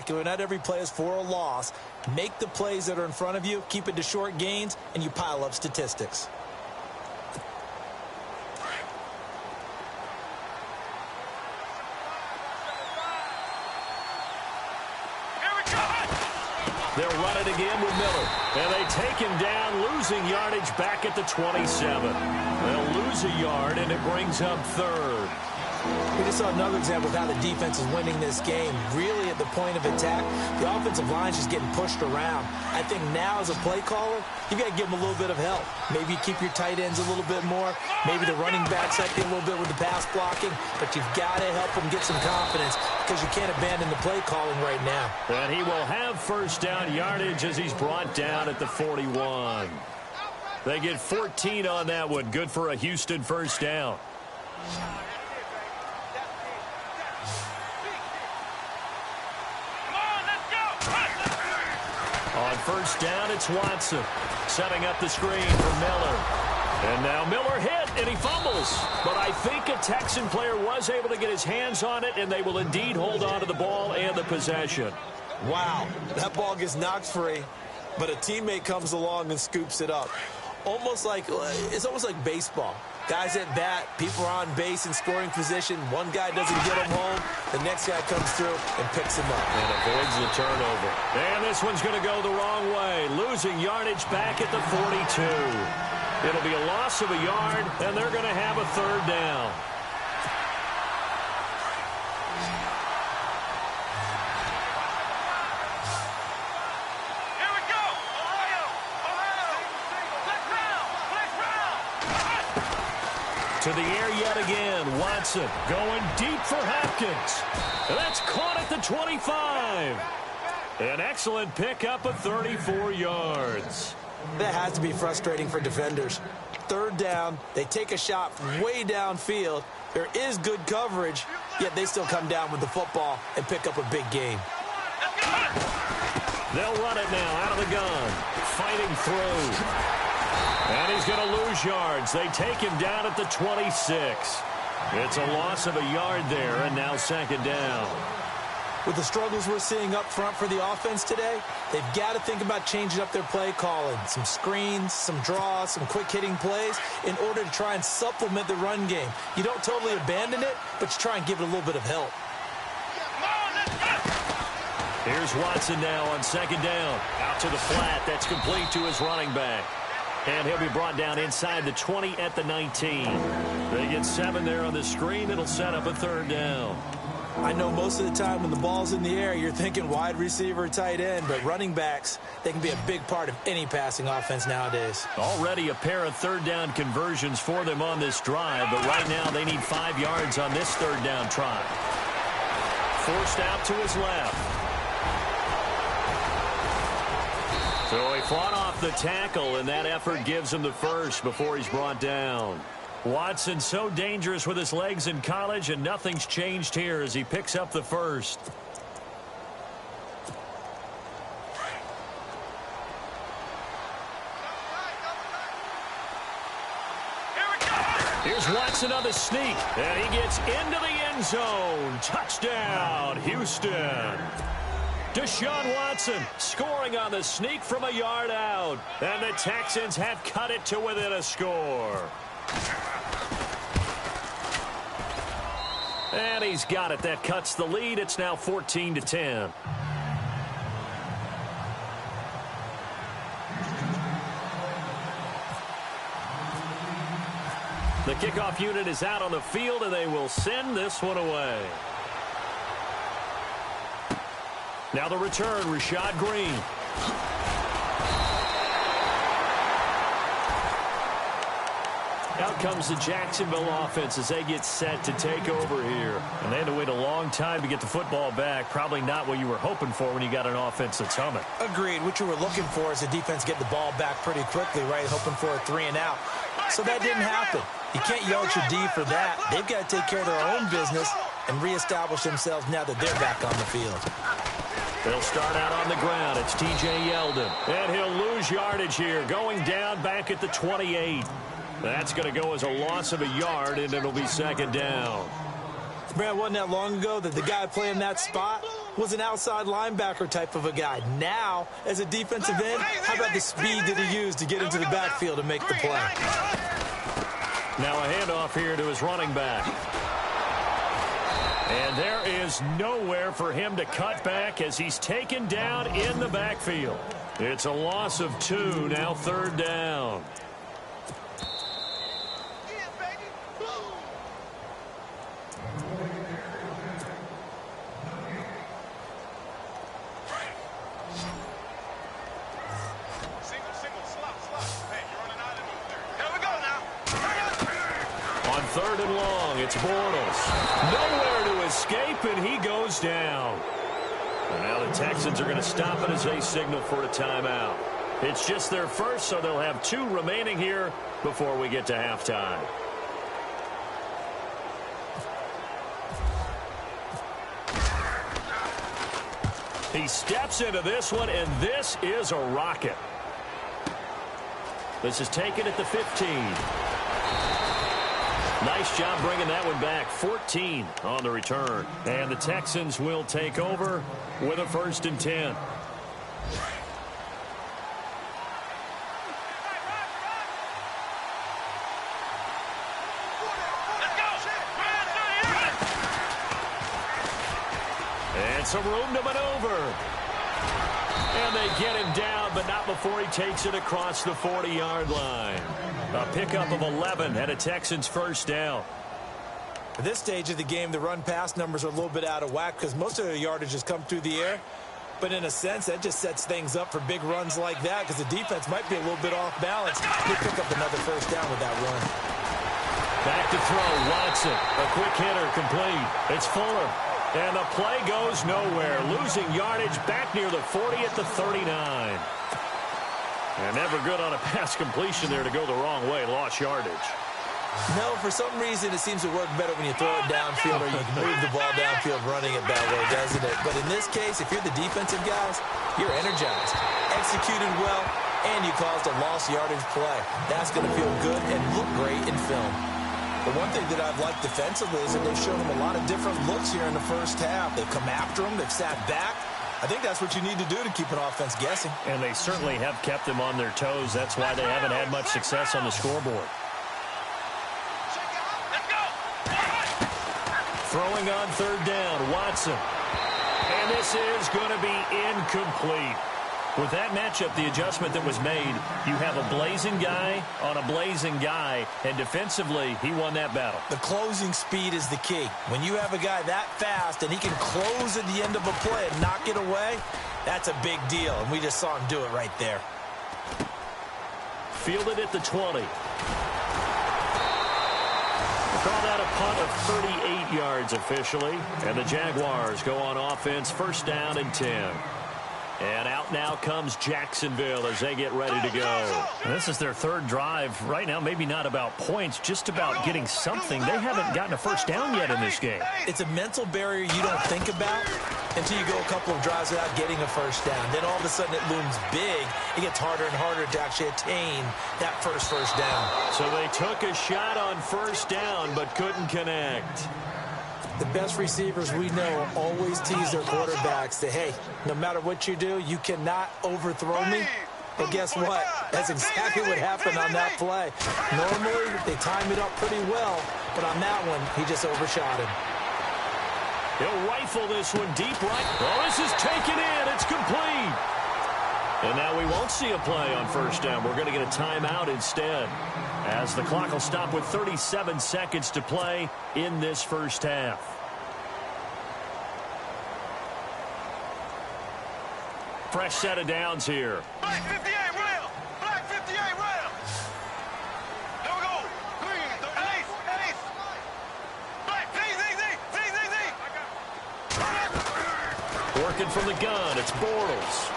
spectacular. Not every play is for a loss. Make the plays that are in front of you, keep it to short gains, and you pile up statistics. They'll run it again with Miller. And they take him down, losing yardage back at the 27. They'll lose a yard, and it brings up third. We just saw another example of how the defense is winning this game. Really at the point of attack, the offensive line is just getting pushed around. I think now as a play caller, you've got to give them a little bit of help. Maybe you keep your tight ends a little bit more. Maybe the running backs help you a little bit with the pass blocking. But you've got to help them get some confidence because you can't abandon the play calling right now. And he will have first down yardage as he's brought down at the 41. They get 14 on that one. Good for a Houston first down. On first down, it's Watson. Setting up the screen for Miller. And now Miller hit, and he fumbles. But I think a Texan player was able to get his hands on it, and they will indeed hold on to the ball and the possession. Wow, that ball gets knocked free, but a teammate comes along and scoops it up. It's almost like baseball. Guys at bat, people are on base in scoring position. One guy doesn't get him home. The next guy comes through and picks him up. And avoids the turnover. And this one's going to go the wrong way. Losing yardage back at the 42. It'll be a loss of a yard, and they're going to have a third down. To the air yet again. Watson going deep for Hopkins. And that's caught at the 25. An excellent pickup of 34 yards. That has to be frustrating for defenders. Third down, they take a shot way downfield. There is good coverage, yet they still come down with the football and pick up a big gain. They'll run it now out of the gun. Fighting through. And he's going to lose yards. They take him down at the 26. It's a loss of a yard there, and now second down. With the struggles we're seeing up front for the offense today, they've got to think about changing up their play calling. Some screens, some draws, some quick-hitting plays in order to try and supplement the run game. You don't totally abandon it, but you try and give it a little bit of help. Here's Watson now on second down. Out to the flat. That's complete to his running back. And he'll be brought down inside the 20 at the 19. They get 7 there on the screen. It'll set up a third down. I know most of the time when the ball's in the air, you're thinking wide receiver, tight end, but running backs, they can be a big part of any passing offense nowadays. Already a pair of third down conversions for them on this drive, but right now they need 5 yards on this third down try. Forced out to his left. So he fought off the tackle, and that effort gives him the first before he's brought down. Watson so dangerous with his legs in college, and nothing's changed here as he picks up the first. Here's Watson on the sneak, and he gets into the end zone. Touchdown, Houston. Deshaun Watson scoring on the sneak from a yard out. And the Texans have cut it to within a score. And he's got it. That cuts the lead. It's now 14-10. The kickoff unit is out on the field, and they will send this one away. Now the return, Rashad Green. Out comes the Jacksonville offense as they get set to take over here. And they had to wait a long time to get the football back. Probably not what you were hoping for when you got an offense that's humming. Agreed. What you were looking for is the defense get the ball back pretty quickly, right? Hoping for a 3 and out. So that didn't happen. You can't yell at your D for that. They've got to take care of their own business and reestablish themselves now that they're back on the field. They'll start out on the ground. It's T.J. Yeldon. And he'll lose yardage here, going down back at the 28. That's going to go as a loss of a yard, and it'll be second down. Brad, wasn't that long ago that the guy playing that spot was an outside linebacker type of a guy. Now, as a defensive end, how about the speed that he used to get into the backfield and make the play? Now a handoff here to his running back. And there is nowhere for him to cut back as he's taken down in the backfield. It's a loss of 2, now 3rd down. On 3rd and long, it's Bortles. Nowhere to escape, and he goes down. And now the Texans are going to stop it as they signal for a timeout. It's just their first, so they'll have 2 remaining here before we get to halftime. He steps into this one, and this is a rocket. This is taken at the 15. Nice job bringing that one back. 14 on the return. And the Texans will take over with a 1st and 10. And some room to maneuver. And they get him down, but not before he takes it across the 40-yard line. A pickup of 11 and a Texans 1st down. At this stage of the game, the run-pass numbers are a little bit out of whack because most of the yardage has come through the air. But in a sense, that just sets things up for big runs like that because the defense might be a little bit off balance. They pick up another 1st down with that run. Back to throw, Watson. A quick hitter, complete. It's Fuller. And the play goes nowhere. Losing yardage back near the 40 at the 39. And never good on a pass completion there to go the wrong way. Lost yardage. No, for some reason it seems to work better when you throw it downfield or you can move the ball downfield running it that way, doesn't it? But in this case, if you're the defensive guys, you're energized, executed well, and you caused a lost yardage play. That's going to feel good and look great in film. The one thing that I've liked defensively is that they've shown them a lot of different looks here in the 1st half. They've come after them. They've sat back. I think that's what you need to do to keep an offense guessing. And they certainly have kept them on their toes. That's why they haven't had much success on the scoreboard. Throwing on 3rd down, Watson. And this is going to be incomplete. With that matchup, the adjustment that was made, you have a blazing guy on a blazing guy, and defensively, he won that battle. The closing speed is the key. When you have a guy that fast and he can close at the end of a play and knock it away, that's a big deal, and we just saw him do it right there. Fielded at the 20. Call that a punt of 38 yards officially, and the Jaguars go on offense, 1st down and 10. And out now comes Jacksonville as they get ready to go. And this is their 3rd drive. Right now, maybe not about points, just about getting something. They haven't gotten a 1st down yet in this game. It's a mental barrier you don't think about until you go a couple of drives without getting a 1st down. Then all of a sudden it looms big. It gets harder and harder to actually attain that first down. So they took a shot on 1st down but couldn't connect. The best receivers we know always tease their quarterbacks that, hey, no matter what you do, you cannot overthrow me. But guess what? That's exactly what happened on that play. Normally, they time it up pretty well, but on that one, he just overshot him. He'll rifle this one deep right. Oh, this is taken in. It's complete. And now we won't see a play on 1st down. We're going to get a timeout instead, as the clock will stop with 37 seconds to play in this 1st half. Fresh set of downs here. Black 58 rail. Black 58 rail. There we go. Green. Ace. Ace. Black. Z. Working from the gun. It's Bortles.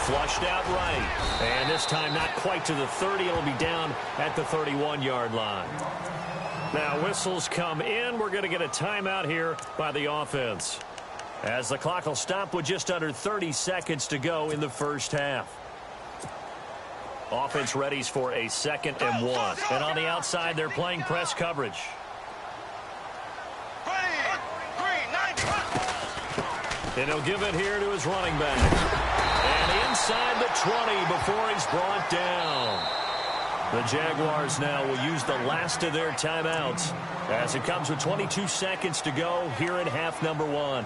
Flushed out right. And this time not quite to the 30. It'll be down at the 31-yard line. Now whistles come in. We're going to get a timeout here by the offense, as the clock will stop with just under 30 seconds to go in the 1st half. Offense readies for a 2nd and 1. And on the outside, they're playing press coverage. Green. 9 And he'll give it here to his running back. And inside the 20 before he's brought down. The Jaguars now will use the last of their timeouts as it comes with 22 seconds to go here in half number 1.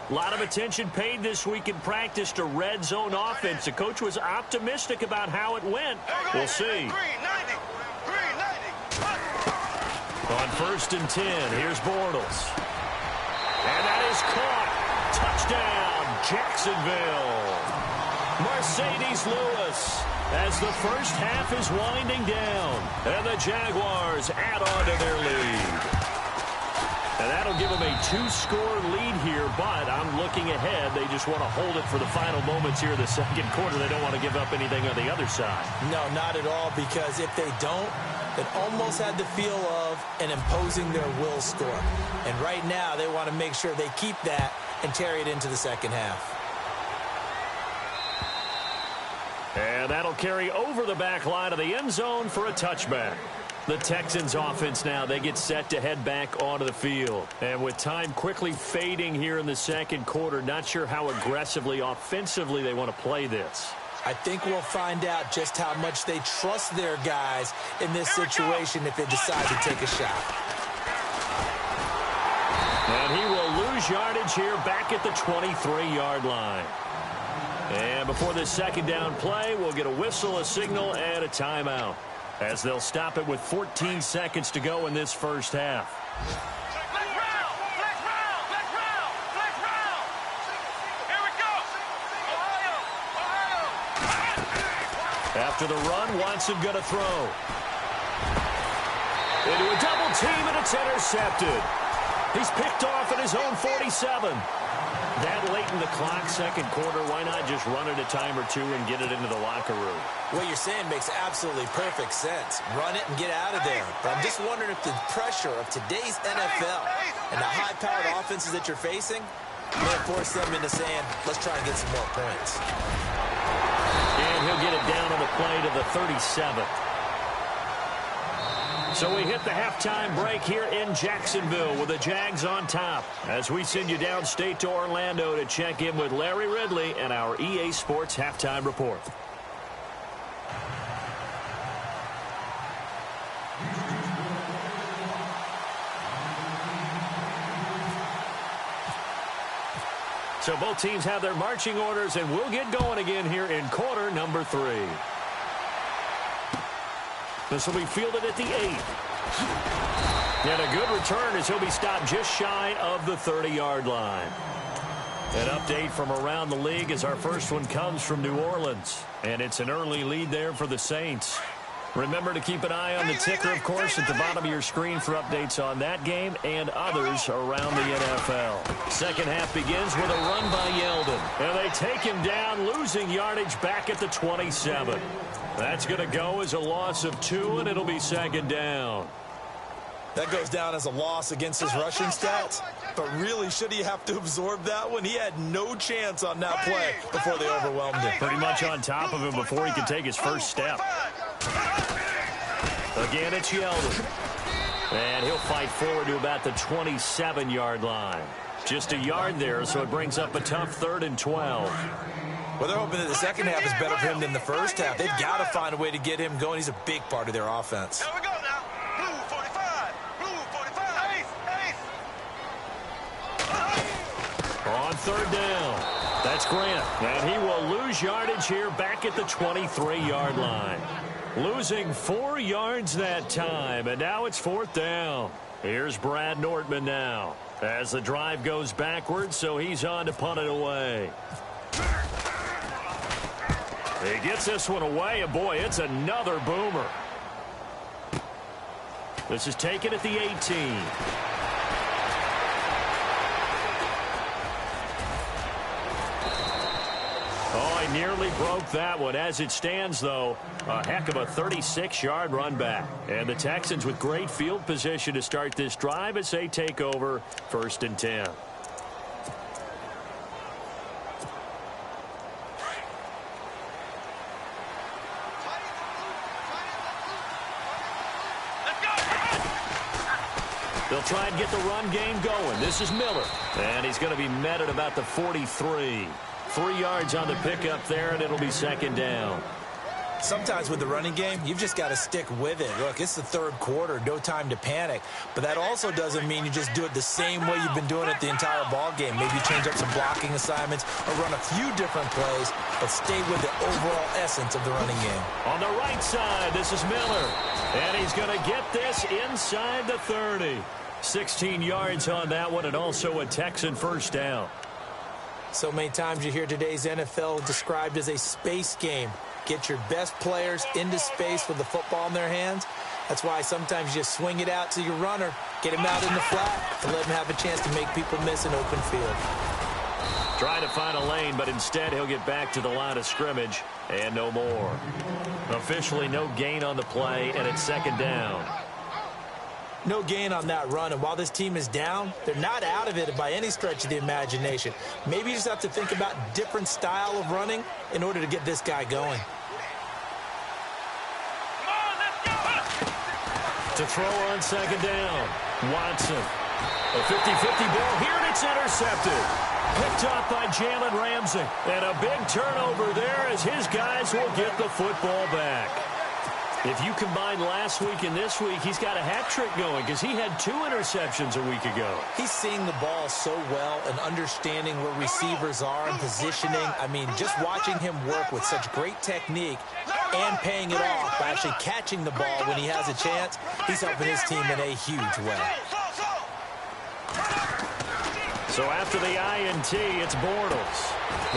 A lot of attention paid this week in practice to red zone offense. The coach was optimistic about how it went. We'll see. On 1st and 10, here's Bortles. And that is caught. Touchdown, Jacksonville. Mercedes Lewis as the first half is winding down. And the Jaguars add on to their lead. And that'll give them a 2-score lead here, but I'm looking ahead. They just want to hold it for the final moments here in the second quarter. They don't want to give up anything on the other side. No, not at all, because if they don't, it almost had the feel of an imposing their will score. And right now, they want to make sure they keep that and carry it into the second half. And that'll carry over the back line of the end zone for a touchback. The Texans offense now, they get set to head back onto the field. And with time quickly fading here in the second quarter, not sure how aggressively, offensively they want to play this. I think we'll find out just how much they trust their guys in this situation if they decide to take a shot. And he will lose yardage here back at the 23-yard line. And before this second down play, we'll get a whistle, a signal, and a timeout, as they'll stop it with 14 seconds to go in this first half. After the run, Watson going to throw. Into a double team, and it's intercepted. He's picked off at his own 47. That late in the clock, second quarter, why not just run it a time or two and get it into the locker room? What you're saying makes absolutely perfect sense. Run it and get out of there. But I'm just wondering if the pressure of today's NFL and the high-powered offenses that you're facing may force them into saying, let's try and get some more points. And he'll get it down on the play to the 37. So we hit the halftime break here in Jacksonville with the Jags on top as we send you downstate to Orlando to check in with Larry Ridley and our EA Sports Halftime Report. So both teams have their marching orders, and we'll get going again here in quarter number 3. This will be fielded at the 8. And a good return as he'll be stopped just shy of the 30-yard line. An update from around the league as our first one comes from New Orleans. And it's an early lead there for the Saints. Remember to keep an eye on the ticker, of course, at the bottom of your screen for updates on that game and others around the NFL. Second half begins with a run by Yeldon. And they take him down, losing yardage back at the 27. That's going to go as a loss of 2, and it'll be second down. That goes down as a loss against his rushing stats. But really, should he have to absorb that one? He had no chance on that play before they overwhelmed him. Pretty much on top of him before he could take his first step. Again, it's Yeldon. And he'll fight forward to about the 27-yard line. Just a yard there, so it brings up a tough 3rd and 12. Well, they're hoping that the second half is better for him than the first half. They've got to find a way to get him going. He's a big part of their offense. Here we go now. Blue 45. Blue 45. Ace. On 3rd down. That's Grant. And he will lose yardage here back at the 23-yard line. Losing 4 yards that time. And now it's 4th down. Here's Brad Nortman now as the drive goes backwards, so he's on to punt it away. He gets this one away, and boy, it's another boomer. This is taken at the 18. Oh, he nearly broke that one. As it stands, though, a heck of a 36-yard run back. And the Texans with great field position to start this drive as they take over 1st and 10. They'll try and get the run game going. This is Miller. And he's going to be met at about the 43. 3 yards on the pickup there, and it'll be second down. Sometimes with the running game, you've just got to stick with it. Look, it's the third quarter, no time to panic. But that also doesn't mean you just do it the same way you've been doing it the entire ball game. Maybe change up some blocking assignments or run a few different plays, but stay with the overall essence of the running game. On the right side, this is Miller. And he's going to get this inside the 30. 16 yards on that one, and also a Texan first down. So many times you hear today's NFL described as a space game. Get your best players into space with the football in their hands. That's why sometimes you just swing it out to your runner, get him out in the flat, and let him have a chance to make people miss an open field. Trying to find a lane, but instead he'll get back to the line of scrimmage, and no more. Officially no gain on the play, and it's second down. No gain on that run, and while this team is down, they're not out of it by any stretch of the imagination. Maybe you just have to think about different style of running in order to get this guy going. To throw on second down, Watson. A 50-50 ball here, and it's intercepted. Picked off by Jalen Ramsey. And a big turnover there as his guys will get the football back. If you combine last week and this week, he's got a hat trick going because he had 2 interceptions a week ago. He's seeing the ball so well and understanding where receivers are and positioning. I mean, just watching him work with such great technique and paying it off by actually catching the ball when he has a chance, he's helping his team in a huge way. So after the INT, it's Bortles.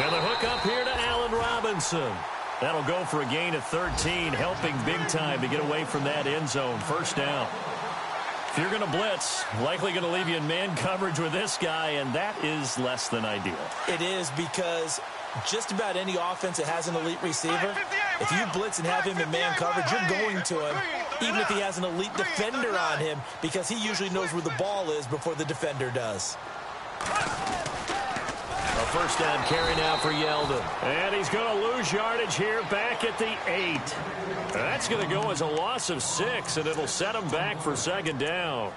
And the hook up here to Allen Robinson. That'll go for a gain of 13, helping big time to get away from that end zone. First down. If you're going to blitz, likely going to leave you in man coverage with this guy, and that is less than ideal. It is, because just about any offense that has an elite receiver, if you blitz and have him in man coverage, you're going to him, even if he has an elite defender on him, because he usually knows where the ball is before the defender does. A first down carry now for Yeldon. And he's going to lose yardage here back at the 8. That's going to go as a loss of 6, and it'll set him back for second down.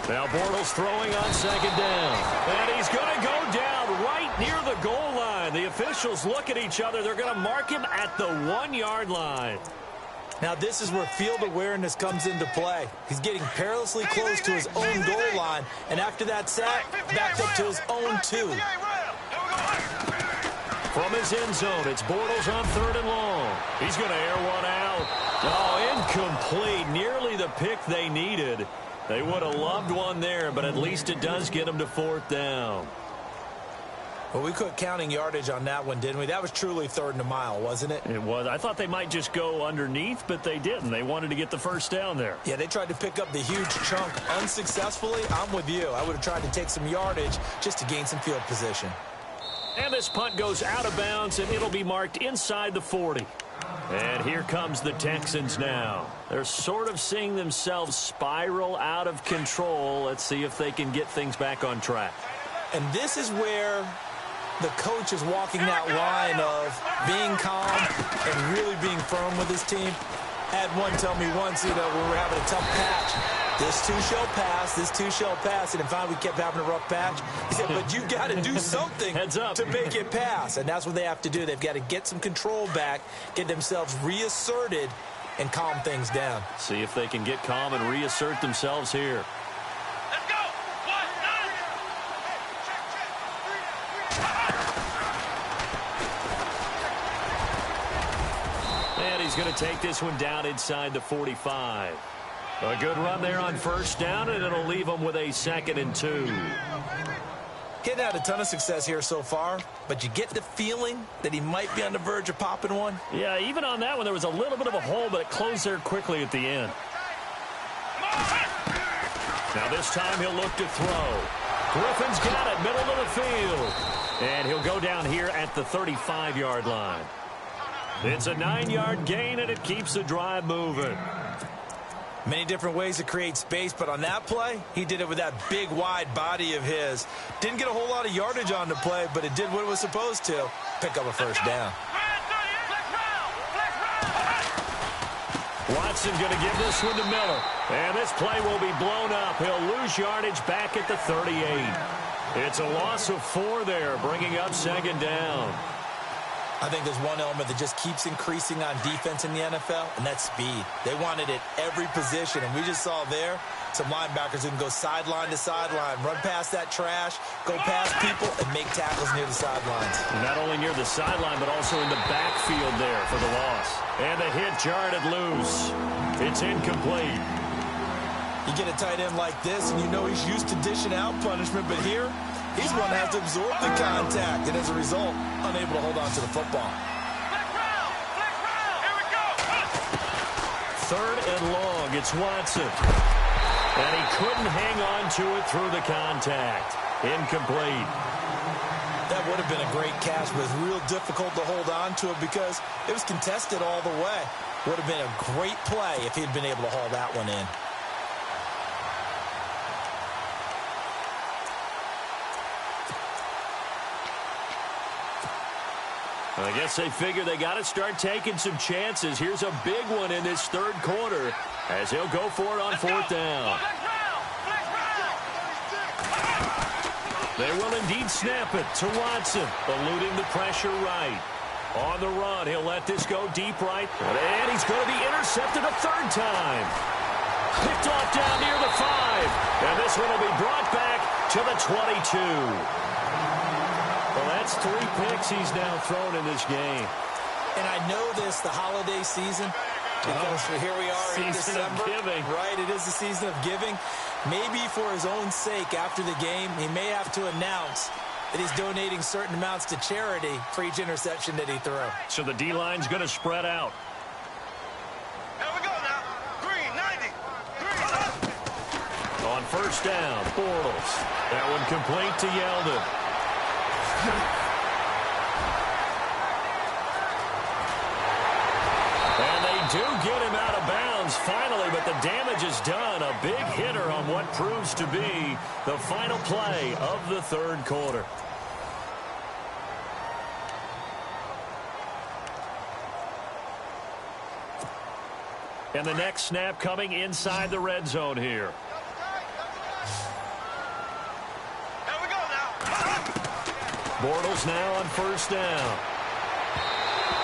Now Bortles throwing on second down. And he's going to go down right near the goal line. The officials look at each other. They're going to mark him at the 1-yard line. Now this is where field awareness comes into play. He's getting perilously close to his own goal line. And after that sack, backed up to his own 2. From his end zone, it's Bortles on 3rd and long. He's going to air one out. Oh, incomplete. Nearly the pick they needed. They would have loved one there, but at least it does get them to 4th down. Well, we quit counting yardage on that one, didn't we? That was truly 3rd and a mile, wasn't it? It was. I thought they might just go underneath, but they didn't. They wanted to get the first down there. Yeah, they tried to pick up the huge chunk unsuccessfully. I'm with you. I would have tried to take some yardage just to gain some field position. And this punt goes out of bounds, and it'll be marked inside the 40. And here comes the Texans now. They're sort of seeing themselves spiral out of control. Let's see if they can get things back on track. And this is where the coach is walking that line of being calm and really being firm with his team. Had one tell me once, when we're having a tough patch, this too shall pass, this too shall pass. And finally we kept having a rough patch. He said, but you got to do something Heads up. to make it pass. And that's what they have to do. They've got to get some control back, get themselves reasserted, and calm things down. See if they can get calm and reassert themselves here. Let's go. 1, 9. And he's going to take this one down inside the 45. A good run there on first down, and it'll leave them with a 2nd and 2. Hitting had a ton of success here so far, but you get the feeling that he might be on the verge of popping one. Yeah, even on that one, there was a little bit of a hole, but it closed there quickly at the end. Now this time he'll look to throw. Griffin's got it, middle of the field. And he'll go down here at the 35-yard line. It's a 9-yard gain, and it keeps the drive moving. Many different ways to create space, but on that play, he did it with that big, wide body of his. Didn't get a whole lot of yardage on the play, but it did what it was supposed to. Pick up a first down. Watson going to give this one to Miller. And this play will be blown up. He'll lose yardage back at the 38. It's a loss of 4 there, bringing up second down. I think there's one element that just keeps increasing on defense in the NFL, and that's speed. They want it at every position, and we just saw there some linebackers who can go sideline to sideline, run past that trash, go past people, and make tackles near the sidelines. Not only near the sideline, but also in the backfield there for the loss. And the hit jarred it loose. It's incomplete. You get a tight end like this, and you know he's used to dishing out punishment, but here, he's one that has to absorb the contact, and as a result, unable to hold on to the football. Here we go. 3rd and long. It's Watson. And he couldn't hang on to it through the contact. Incomplete. That would have been a great catch, but it's real difficult to hold on to it because it was contested all the way. Would have been a great play if he'd been able to haul that one in. I guess they figure they got to start taking some chances. Here's a big one in this 3rd quarter as he'll go for it on 4th down. They will indeed snap it to Watson, eluding the pressure right. On the run, he'll let this go deep right, and he's going to be intercepted a 3rd time. Picked off down near the 5, and this one will be brought back to the 22. Well, that's 3 picks he's now thrown in this game. And I know this, the holiday season, because here we are in December. Season of giving. Right, it is the season of giving. Maybe for his own sake after the game, he may have to announce that he's donating certain amounts to charity for each interception that he threw. So the D-line's going to spread out. Here we go now. Green, 90. Green. On 1st down, Bortles. That one complete to Yeldon. And they do get him out of bounds finally, but the damage is done. A big hitter on what proves to be the final play of the 3rd quarter. And the next snap coming inside the red zone here. Bortles now on 1st down.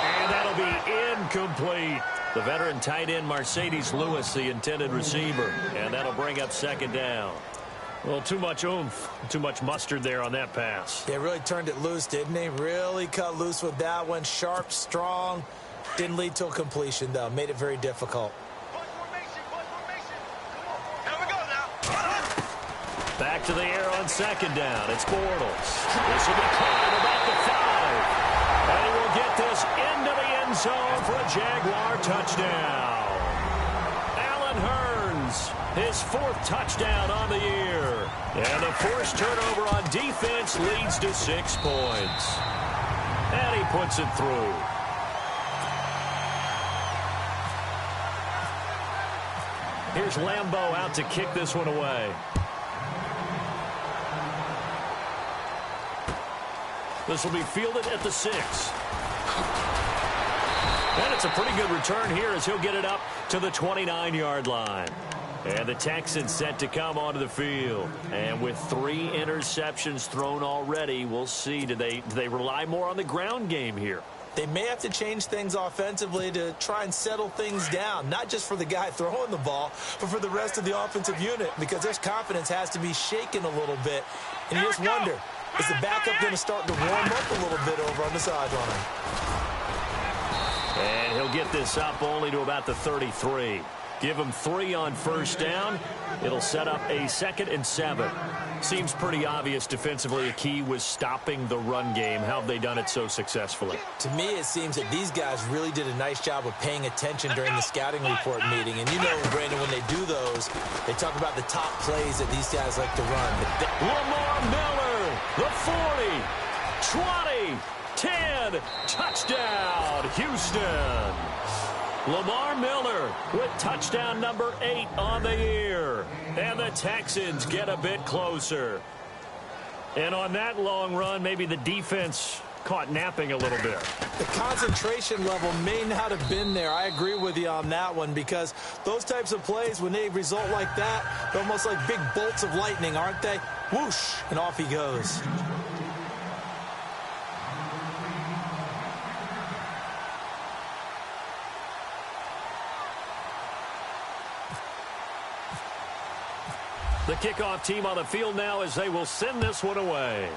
And that'll be incomplete. The veteran tight end Mercedes Lewis, the intended receiver. And that'll bring up 2nd down. Well, too much oomph, too much mustard there on that pass. Yeah, really turned it loose, didn't he? Really cut loose with that one. Sharp, strong. Didn't lead to a completion, though. Made it very difficult. Back to the air on 2nd down. It's Bortles. This will be caught at about the 5. And he will get this into the end zone for a Jaguar touchdown. Allen Hurns, his 4th touchdown on the year. And the forced turnover on defense leads to 6 points. And he puts it through. Here's Lambeau out to kick this one away. This will be fielded at the 6. And it's a pretty good return here as he'll get it up to the 29-yard line. And the Texans set to come onto the field. And with 3 interceptions thrown already, we'll see. Do they rely more on the ground game here? They may have to change things offensively to try and settle things down, not just for the guy throwing the ball, but for the rest of the offensive unit, because their confidence has to be shaken a little bit. And you just wonder, is the backup going to start to warm up a little bit over on the sideline? And he'll get this up only to about the 33. Give him 3 on 1st down. It'll set up a 2nd and 7. Seems pretty obvious defensively a key was stopping the run game. How have they done it so successfully? To me, it seems that these guys really did a nice job of paying attention during the scouting report meeting. And you know, Brandon, when they do those, they talk about the top plays that these guys like to run. Lamar Miller, the 40, 20, 10, touchdown, Houston. Lamar Miller with touchdown number 8 on the year. And the Texans get a bit closer. And on that long run, maybe the defense caught napping a little bit. The concentration level may not have been there. I agree with you on that one, because those types of plays, when they result like that, they're almost like big bolts of lightning, aren't they? Whoosh, and off he goes. The kickoff team on the field now as they will send this one away.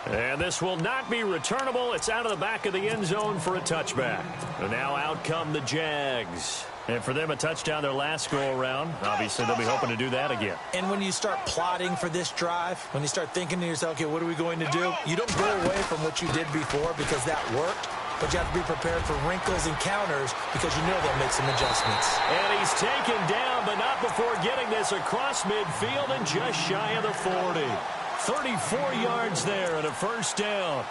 And this will not be returnable. It's out of the back of the end zone for a touchback. And now out come the Jags. And for them, a touchdown their last go-around. Obviously, they'll be hoping to do that again. And when you start plotting for this drive, when you start thinking to yourself, okay, what are we going to do? You don't go away from what you did before because that worked. But you have to be prepared for wrinkles and counters because you know they'll make some adjustments. And he's taken down, but not before getting this across midfield and just shy of the 40. 34 yards there and a first down.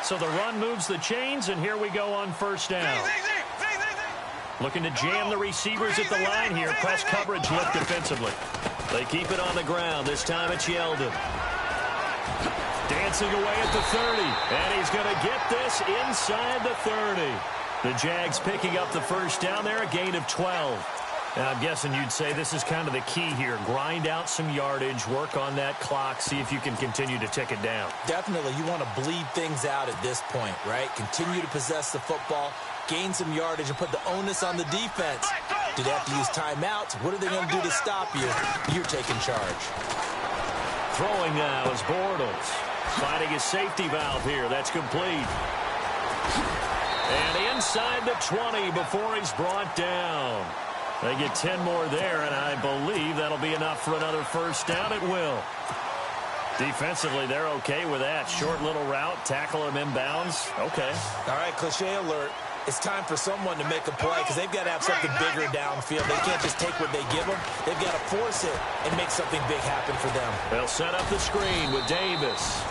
So the run moves the chains, and here we go on first down. Looking to jam the receivers at the line here. Press coverage look defensively. They keep it on the ground. This time it's Yeldon. Dancing away at the 30, and he's going to get this inside the 30. The Jags picking up the first down there, a gain of 12. Now, I'm guessing you'd say this is kind of the key here. Grind out some yardage, work on that clock, see if you can continue to tick it down. Definitely, you want to bleed things out at this point, right? Continue to possess the football, gain some yardage, and put the onus on the defense. Do they have to use timeouts? What are they going to do to stop you? You're taking charge. Throwing now is Bortles. Finding his safety valve here. That's complete. And inside the 20 before he's brought down. They get 10 more there, and I believe that'll be enough for another first down. It will. Defensively, they're okay with that. Short little route, tackle him inbounds. Okay. All right, cliche alert. It's time for someone to make a play because they've got to have something bigger downfield. They can't just take what they give them. They've got to force it and make something big happen for them. They'll set up the screen with Davis.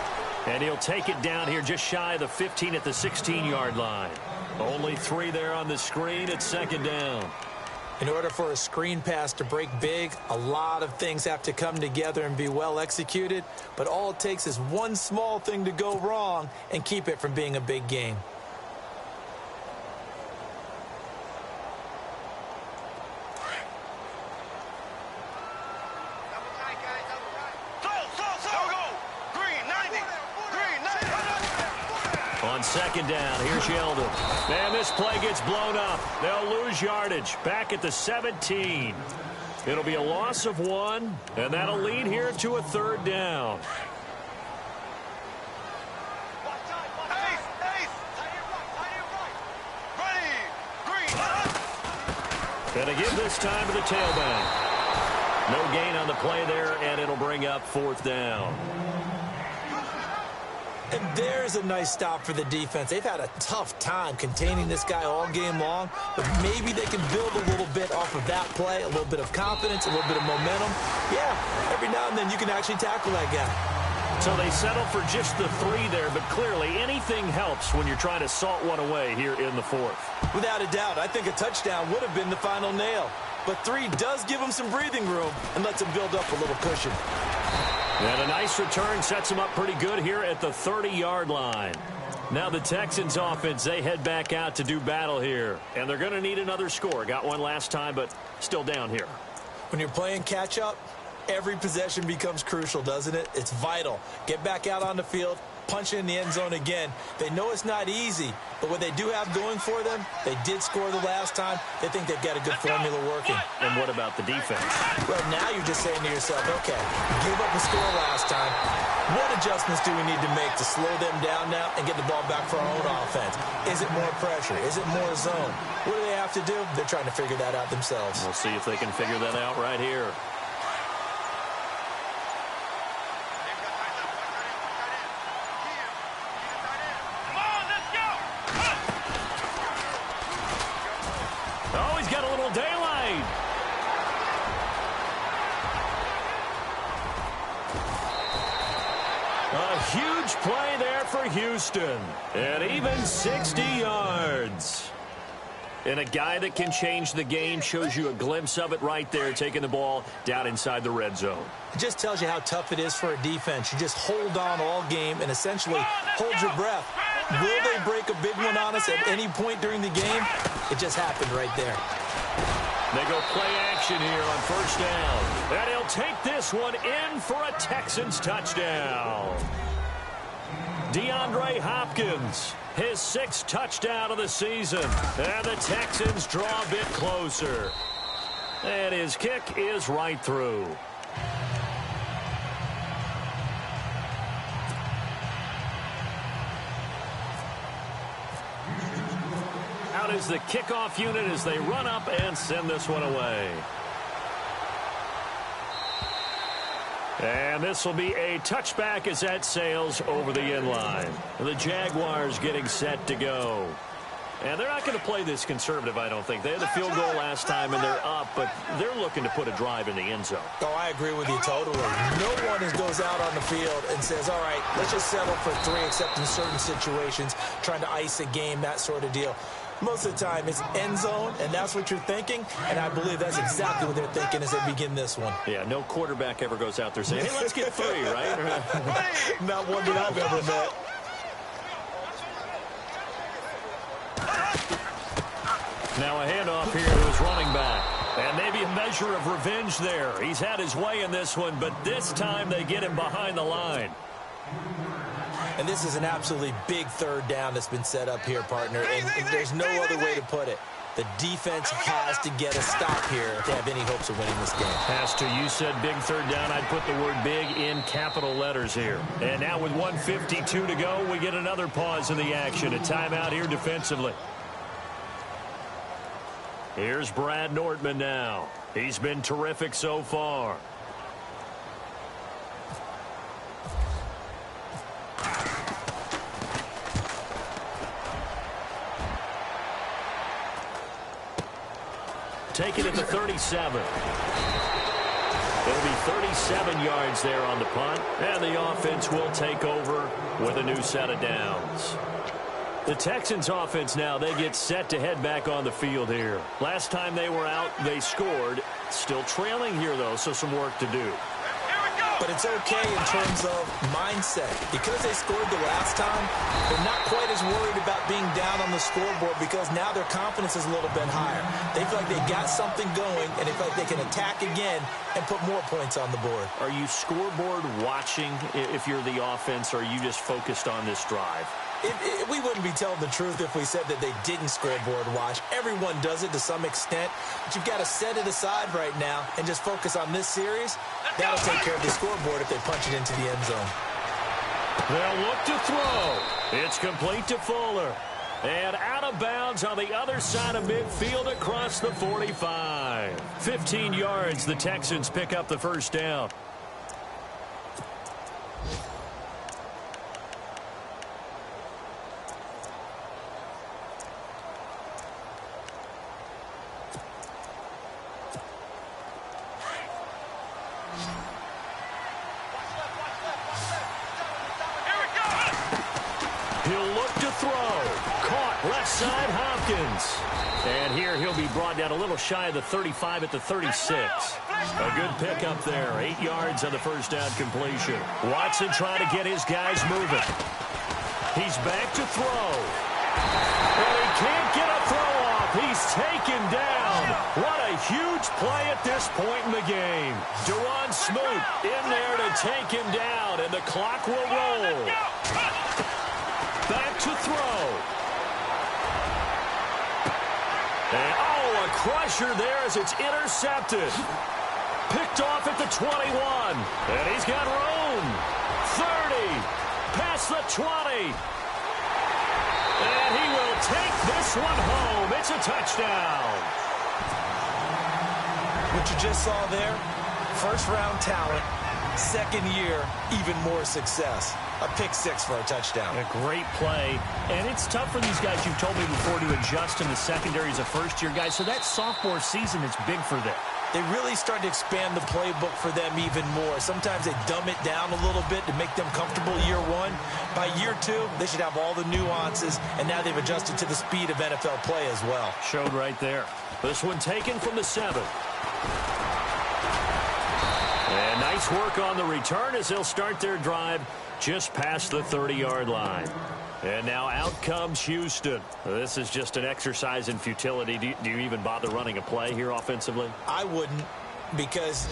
And he'll take it down here just shy of the 15 at the 16-yard line. Only 3 there on the screen at second down. In order for a screen pass to break big, a lot of things have to come together and be well executed. But all it takes is one small thing to go wrong and keep it from being a big game. On second down, here's Yeldon. And this play gets blown up. They'll lose yardage back at the 17. It'll be a loss of 1, and that'll lead here to a third down. And again this time to the tailback. No gain on the play there, and it'll bring up fourth down. And there's a nice stop for the defense. They've had a tough time containing this guy all game long, but maybe they can build a little bit off of that play, a little bit of confidence, a little bit of momentum. Yeah, every now and then you can actually tackle that guy. So they settle for just the 3 there, but clearly anything helps when you're trying to salt one away here in the fourth. Without a doubt, I think a touchdown would have been the final nail. But 3 does give them some breathing room and lets them build up a little cushion. And a nice return sets them up pretty good here at the 30-yard line. Now the Texans offense, they head back out to do battle here. And they're going to need another score. Got one last time, but still down here. When you're playing catch-up, every possession becomes crucial, doesn't it? It's vital. Get back out on the field, punch in the end zone again. They know it's not easy, but what they do have going for them, they did score the last time. They think they've got a good formula working. And what about the defense? Well, now you're just saying to yourself, okay, give up a score last time. What adjustments do we need to make to slow them down now and get the ball back for our own offense? Is it more pressure? Is it more zone? What do they have to do? They're trying to figure that out themselves. We'll see if they can figure that out right here. Oh, he's got a little daylight. A huge play there for Houston. And even 60 yards. And a guy that can change the game, shows you a glimpse of it right there, taking the ball down inside the red zone. It just tells you how tough it is for a defense. You just hold on all game and essentially hold your breath. Will they break a big one on us at any point during the game? It just happened right there. They go play action here on first down. And he'll take this one in for a Texans touchdown. DeAndre Hopkins, his 6th touchdown of the season. And the Texans draw a bit closer. And his kick is right through. Out is the kickoff unit as they run up and send this one away. And this will be a touchback as that sails over the end line. The Jaguars getting set to go. And they're not going to play this conservative, I don't think. They had the field goal last time, and they're up, but they're looking to put a drive in the end zone. Oh, I agree with you totally. No one goes out on the field and says, all right, let's just settle for 3, except in certain situations, trying to ice a game, that sort of deal. Most of the time, it's end zone, and that's what you're thinking, and I believe that's exactly what they're thinking as they begin this one. Yeah, no quarterback ever goes out there saying, hey, let's get 3, right? Not one that I've ever met. Now a handoff here to his running back. And maybe a measure of revenge there. He's had his way in this one, but this time they get him behind the line. And this is an absolutely big 3rd down that's been set up here, partner, and there's no other way to put it. The defense has to get a stop here if they have any hopes of winning this game. Pastor, you said big 3rd down. I'd put the word big in capital letters here. And now with 1:52 to go, we get another pause in the action. A timeout here defensively. Here's Brad Nortman now. He's been terrific so far. Take it at the 37. It'll be 37 yards there on the punt, and the offense will take over with a new set of downs. The Texans offense now, they get set to head back on the field here. Last time they were out, they scored. Still trailing here, though, so some work to do. But it's okay in terms of mindset. Because they scored the last time, they're not quite as worried about being down on the scoreboard because now their confidence is a little bit higher. They feel like they've got something going, and they feel like they can attack again and put more points on the board. Are you scoreboard watching if you're the offense, or are you just focused on this drive? We wouldn't be telling the truth if we said that they didn't scoreboard watch. Everyone does it to some extent, but you've got to set it aside right now and just focus on this series. That'll take care of the scoreboard if they punch it into the end zone. They'll look to throw. It's complete to Fuller. And out of bounds on the other side of midfield across the 45. 15 yards, the Texans pick up the first down. Side Hopkins. And here he'll be brought down a little shy of the 35 at the 36. A good pickup there. 8 yards on the first down completion. Watson trying to get his guys moving. He's back to throw. And he can't get a throw off. He's taken down. What a huge play at this point in the game. Duron Smoot in there to take him down, and the clock will roll. Back to throw. And, a crusher there as it's intercepted. Picked off at the 21. And he's got room. 30. Past the 20. And he will take this one home. It's a touchdown. What you just saw there, first-round talent, second year, even more success. A pick six for a touchdown. A great play. And it's tough for these guys, you've told me before, to adjust in the secondary as a first-year guy. So that sophomore season is big for them. they really start to expand the playbook for them even more. Sometimes they dumb it down a little bit to make them comfortable year one. By year two, they should have all the nuances, and now they've adjusted to the speed of NFL play as well. Showed right there. This one taken from the 7. And nice work on the return as they'll start their drive just past the 30-yard line. And now out comes Houston. This is just an exercise in futility. Do you even bother running a play here offensively? I wouldn't, because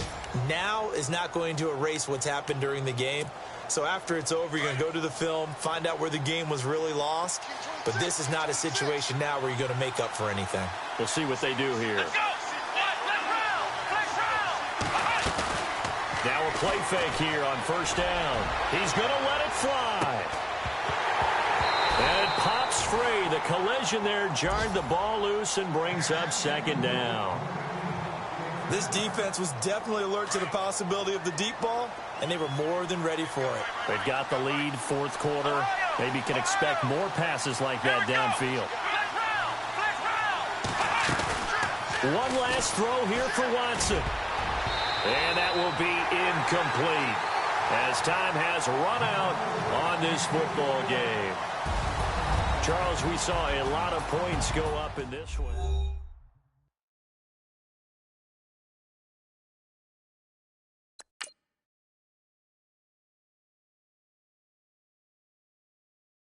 now is not going to erase what's happened during the game. So after it's over, you're going to go to the film, find out where the game was really lost. But this is not a situation now where you're going to make up for anything. We'll see what they do here. Let's go. Now a play fake here on first down. He's going to let it fly. And it pops free. The collision there jarred the ball loose and brings up second down. This defense was definitely alert to the possibility of the deep ball, and they were more than ready for it. They've got the lead, fourth quarter. Maybe can expect more passes like that downfield. One last throw here for Watson. And that will be incomplete as time has run out on this football game. Charles, we saw a lot of points go up in this one.